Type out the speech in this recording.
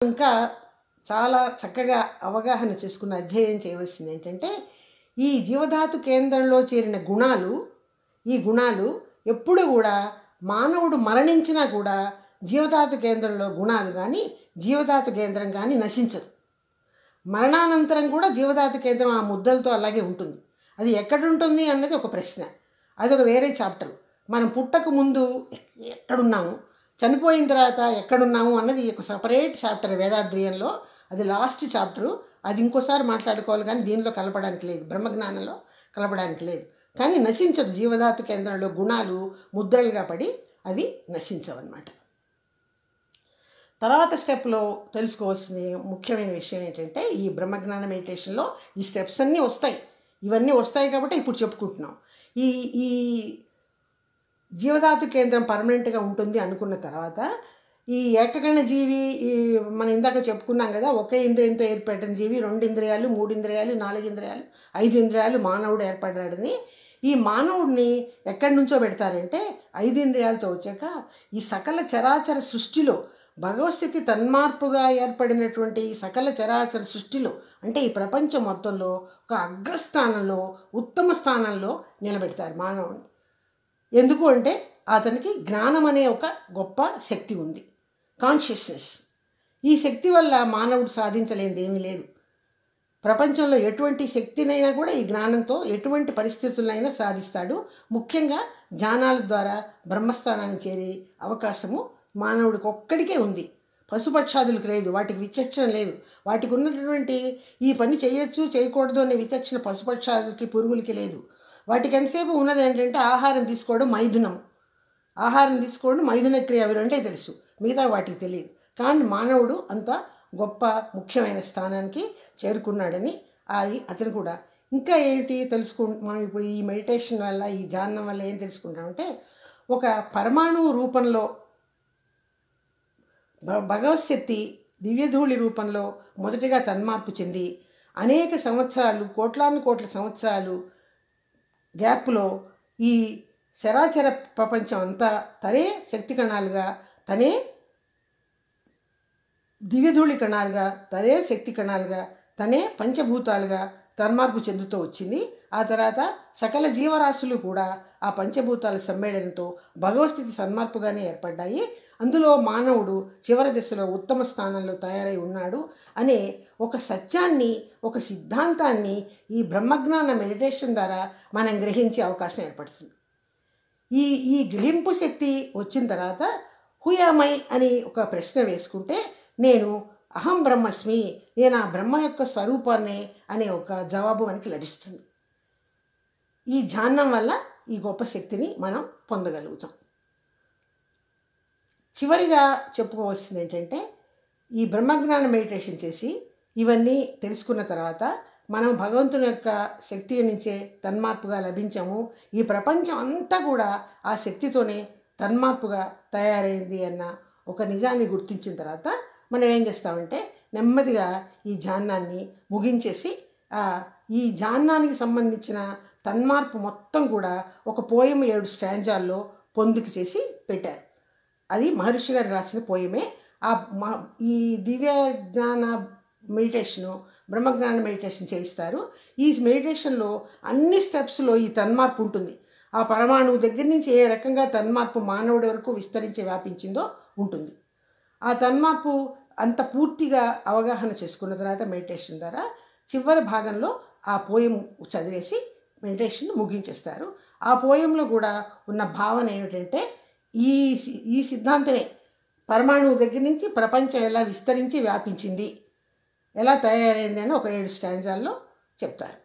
ఇంకా చాలా చక్కగా అవగాహన చేసుకున్న అధ్యయనం చేయవలసింది ఏంటంటే, ఈ జీవధాతు కేంద్రంలో చేరిన గుణాలు, ఈ గుణాలు ఎప్పుడు కూడా మానవుడు మరణించినా కూడా జీవధాతు కేంద్రంలో గుణాలు కానీ జీవధాతు కేంద్రం కానీ నశించదు. మరణానంతరం కూడా జీవధాతు కేంద్రం ఆ ముద్దలతో అలాగే ఉంటుంది. అది ఎక్కడుంటుంది అన్నది ఒక ప్రశ్న, అదొక వేరే చాప్టర్. మనం పుట్టక ముందు ఎక్కడున్నాము, చనిపోయిన తర్వాత ఎక్కడున్నాము అన్నది ఒక సపరేట్ చాప్టర్ వేదాధ్యయనంలో. అది లాస్ట్ చాప్టరు, అది ఇంకోసారి మాట్లాడుకోవాలి, కానీ దీనిలో కలపడానికి లేదు, బ్రహ్మజ్ఞానంలో కలపడానికి లేదు. కానీ నశించదు. జీవధాతు కేంద్రంలో గుణాలు ముద్రలుగా పడి అవి నశించవన్నమాట. తర్వాత స్టెప్లో తెలుసుకోవాల్సిన ముఖ్యమైన విషయం ఏంటంటే, ఈ బ్రహ్మజ్ఞాన మెడిటేషన్లో ఈ స్టెప్స్ అన్నీ వస్తాయి. ఇవన్నీ వస్తాయి కాబట్టి ఇప్పుడు చెప్పుకుంటున్నాం. ఈ ఈ జీవధాతు కేంద్రం పర్మనెంట్గా ఉంటుంది అనుకున్న తర్వాత, ఈ ఏకగణ జీవి, ఈ మనం ఇందాక చెప్పుకున్నాం కదా, ఒకే ఇంద్రియంతో ఏర్పడిన జీవి 2 ఇంద్రియాలు 3 ఇంద్రియాలు 4 ఇంద్రియాలు 5 ఇంద్రియాలు మానవుడు ఏర్పడ్డాడని. ఈ మానవుడిని ఎక్కడి నుంచో పెడతారంటే 5 ఇంద్రియాలతో వచ్చాక ఈ సకల చరాచర సృష్టిలో భగవస్థితి తన్మార్పుగా ఏర్పడినటువంటి ఈ సకల చరాచర సృష్టిలో, అంటే ఈ ప్రపంచం మొత్తంలో ఒక అగ్రస్థానంలో, ఉత్తమ స్థానంలో నిలబెడతారు మానవుడిని. ఎందుకు అంటే అతనికి జ్ఞానం అనే ఒక గొప్ప శక్తి ఉంది, కాన్షియస్నెస్. ఈ శక్తి వల్ల మానవుడు సాధించలేనిది ఏమీ లేదు. ప్రపంచంలో ఎటువంటి శక్తినైనా కూడా ఈ జ్ఞానంతో ఎటువంటి పరిస్థితులైనా సాధిస్తాడు. ముఖ్యంగా జ్ఞానాల ద్వారా బ్రహ్మస్థానాన్ని చేరే అవకాశము మానవుడికి ఒక్కడికే ఉంది. పశుపక్షాదులకు లేదు, వాటికి విచక్షణ లేదు. వాటికి ఉన్నటువంటి ఈ పని చేయొచ్చు చేయకూడదు అనే విచక్షణ పశుపక్షాదులకి పురుగులకి లేదు. వాటికి ఎంతసేపు ఉన్నది ఏంటంటే ఆహారం తీసుకోవడం, మైథునం. ఆహారం తీసుకోవడం, మైథున క్రియ, అవి రెండే తెలుసు, మిగతా వాటికి తెలియదు. కానీ మానవుడు అంత గొప్ప ముఖ్యమైన స్థానానికి చేరుకున్నాడని అది అతను కూడా. ఇంకా ఏమిటి మనం ఇప్పుడు ఈ మెడిటేషన్ వల్ల, ఈ ధ్యానం వల్ల ఏం తెలుసుకుంటామంటే, ఒక పరమాణువు రూపంలో భగవశక్తి దివ్యధూళి రూపంలో మొదటిగా తన్మార్పు చెంది అనేక సంవత్సరాలు, కోట్ల సంవత్సరాలు గ్యాప్లో ఈ చరాచర ప్రపంచం అంతా తనే శక్తి కణాలుగా, తనే దివ్యధూళి కణాలుగా, తనే శక్తి కణాలుగా, తనే పంచభూతాలుగా తన్మార్పు చెందుతూ వచ్చింది. ఆ తర్వాత సకల జీవరాశులు కూడా ఆ పంచభూతాల సమ్మేళనంతో భగవస్థితి సన్మార్పుగానే ఏర్పడ్డాయి. అందులో మానవుడు చివరి దశలో ఉత్తమ స్థానంలో తయారై ఉన్నాడు అనే ఒక సత్యాన్ని, ఒక సిద్ధాంతాన్ని ఈ బ్రహ్మజ్ఞాన మెడిటేషన్ ద్వారా మనం గ్రహించే అవకాశం ఏర్పడుతుంది. ఈ గ్రహింపు శక్తి వచ్చిన తర్వాత హుయామై అని ఒక ప్రశ్న వేసుకుంటే, నేను అహం బ్రహ్మస్మి, నేను ఆ బ్రహ్మ యొక్క స్వరూపాన్నే అనే ఒక జవాబు మనకి లభిస్తుంది. ఈ ధ్యానం వల్ల ఈ గొప్ప శక్తిని మనం పొందగలుగుతాం. చివరిగా చెప్పుకోవాల్సింది ఏంటంటే, ఈ బ్రహ్మజ్ఞాన మెడిటేషన్ చేసి ఇవన్నీ తెలుసుకున్న తర్వాత మనం భగవంతుని యొక్క శక్తి నుంచే తన్మార్పుగా లభించాము. ఈ ప్రపంచం అంతా కూడా ఆ శక్తితోనే తన్మార్పుగా తయారైంది అన్న ఒక నిజాన్ని గుర్తించిన తర్వాత మనం ఏం చేస్తామంటే, నెమ్మదిగా ఈ ధ్యానాన్ని ముగించేసి ఈ ధ్యానానికి సంబంధించిన తన్మార్పు మొత్తం కూడా ఒక పోయం 7 స్టాంజాల్లో పొందుకు చేసి పెట్టారు. అది మహర్షి గారు రాసిన పోయమే. ఈ దివ్య జ్ఞాన మెడిటేషను, బ్రహ్మజ్ఞాన మెడిటేషన్ చేయిస్తారు. ఈ మెడిటేషన్లో అన్ని స్టెప్స్లో ఈ తన్మార్పు ఉంటుంది. ఆ పరమాణువు దగ్గర నుంచి ఏ రకంగా తన్మార్పు మానవుడి వరకు విస్తరించి వ్యాపించిందో ఉంటుంది. ఆ తన్మార్పు అంత పూర్తిగా అవగాహన చేసుకున్న తర్వాత మెడిటేషన్ ద్వారా చివరి భాగంలో ఆ పోయం చదివేసి మెడిటేషన్ ముగించేస్తారు. ఆ పోయంలో కూడా ఉన్న భావన ఏమిటంటే, ఈ సిద్ధాంతమే పరమాణువు దగ్గర నుంచి ప్రపంచం ఎలా విస్తరించి వ్యాపించింది, ఎలా తయారైంది అని ఒక 7 స్టాంజాల్లో చెప్తారు.